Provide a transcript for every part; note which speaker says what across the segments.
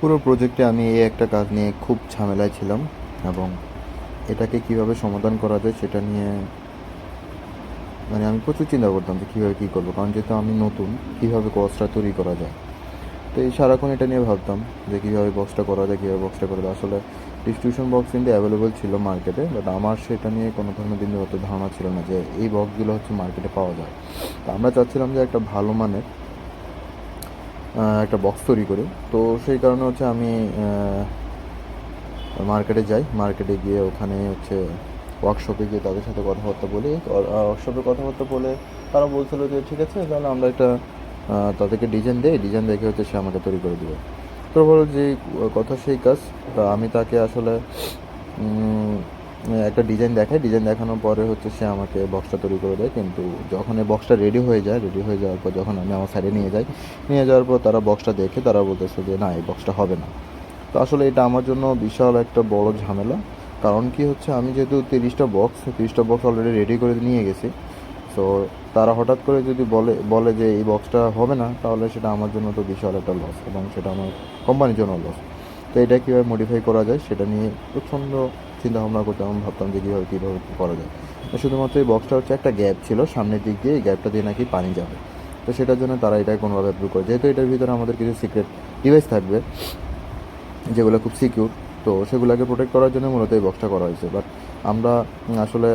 Speaker 1: পুরো প্রজেক্টে আমি এই একটা কাজ নিয়ে খুব ঝামেলায় ছিলাম এবং এটাকে কিভাবে সমাধান করা যায় সেটা নিয়ে আমি প্রচুর চিন্তা করতাম যে কীভাবে কী করবো, কারণ যেহেতু আমি নতুন, কীভাবে বক্সটা তৈরি করা যায়। তো এই সারাক্ষণ এটা নিয়ে ভাবতাম যে কীভাবে বক্সটা করা যায়, কীভাবে বক্সটা করা যায়। আসলে ডিস্ট্রিবিউশন বক্স কিন্তু অ্যাভেলেবেল ছিল মার্কেটে, বাট আমার সেটা নিয়ে কোনো ধরনের বিন্দুগত ধারণা ছিল না যে এই বক্সগুলো হচ্ছে মার্কেটে পাওয়া যায়। তো আমরা চাচ্ছিলাম যে একটা ভালো মানের একটা বক্স তৈরি করি। তো সেই কারণে হচ্ছে আমি মার্কেটে যাই, মার্কেটে গিয়ে ওখানে হচ্ছে ওয়ার্কশপে গিয়ে তাদের সাথে কথাবার্তা বলি। ওয়ার্কশপে কথাবার্তা বলে তারা বলছিল যে ঠিক আছে, তাহলে আমরা একটা তাদেরকে ডিজাইন দেই, ডিজাইন দেখে হচ্ছে সে আমাকে তৈরি করে দেবে। তো বলো যে কথা সেই কাজ। তা আমি তাকে আসলে একটা ডিজাইন দেখাই, ডিজাইন দেখানোর পরে হচ্ছে সে আমাকে বক্সটা তৈরি করে দেয়। কিন্তু যখন এই বক্সটা রেডি হয়ে যায়, রেডি হয়ে যাওয়ার পর যখন আমি আমার সাইডে নিয়ে যাই, নিয়ে যাওয়ার পর তারা বক্সটা দেখে তারা বলতেছে যে না, এই বক্সটা হবে না। তো আসলে এটা আমার জন্য বিশাল একটা বড় ঝামেলা। কারণ কি হচ্ছে, আমি যেহেতু 30টা বক্স অলরেডি রেডি করে নিয়ে গেছি। সো তারা হঠাৎ করে যদি বলে বলে যে এই বক্সটা হবে না, তাহলে সেটা আমার জন্য তো বিশাল একটা লস, এবং সেটা আমার কোম্পানির জন্য লস। তো এটা কীভাবে মডিফাই করা যায় সেটা নিয়ে প্রচণ্ড চিন্তাভাবনা করতে আমি ভাবতাম যে কীভাবে কী করা যায়। শুধুমাত্র এই বক্সটা হচ্ছে একটা গ্যাপ ছিল সামনের দিক দিয়ে, এই গ্যাপটা দিয়ে নাকি পানি যাবে। তো সেটার জন্য তারা এটাকে কোনোভাবে অ্যাপ্রুভ করে, যেহেতু এটার ভিতরে আমাদের কিছু সিক্রেট ডিভাইস থাকবে যেগুলো খুব সিকিউর। তো সেগুলোকে প্রোটেক্ট করার জন্য মূলত এই বক্সটা করা হয়েছে। বাট আমরা আসলে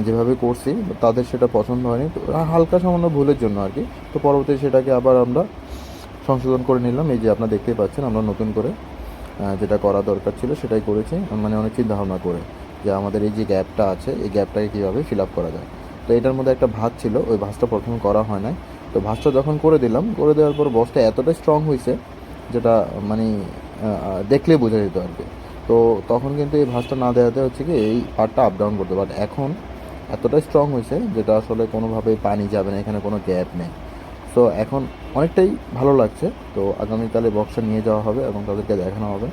Speaker 1: যেভাবে করছি তাদের সেটা পছন্দ হয়নি, তো হালকা সামান্য ভুলের জন্য আর কি। তো পরবর্তীতে সেটাকে আবার আমরা সংশোধন করে নিলাম। এই যে আপনারা দেখতেই পাচ্ছেন, আমরা নতুন করে যেটা করা দরকার ছিল সেটাই করেছি, অনেক চিন্তাভাবনা করে যে আমাদের এই যে গ্যাপটা আছে, এই গ্যাপটাকে কীভাবে ফিল আপ করা যায়। তো এটার মধ্যে একটা ভাঁজ ছিল, ওই ভাঁজটা প্রথমে করা হয় নাই। তো ভাঁজটা যখন করে দিলাম, করে দেওয়ার পর বক্সটা এতটাই স্ট্রং হয়েছে যেটা মানে দেখলেই বোঝা যেত আর কি। তো তখন কিন্তু এই ভাঁজটা না দেওয়াতে হচ্ছে কি এই পার্টটা আপ ডাউন করতে, বাট এখন এতটাই স্ট্রং হয়েছে যেটা আসলে কোনোভাবেই পানি যাবে না, এখানে কোনো গ্যাপ নেই। সো এখন অনেকটাই ভালো লাগছে। তো আগামীকালে বক্সটা নিয়ে যাওয়া হবে এবং তাদেরকে দেখানো হবে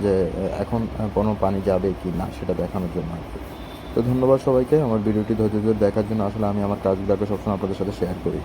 Speaker 1: যে এখন কোনো পানি যাবে কি না সেটা দেখানোর জন্য আর কি। তো ধন্যবাদ সবাইকে আমার ভিডিওটি ধৈর্য ধরে দেখার জন্য। আসলে আমি আমার কাজগুলোকে সবসময় আপনাদের সাথে শেয়ার করি।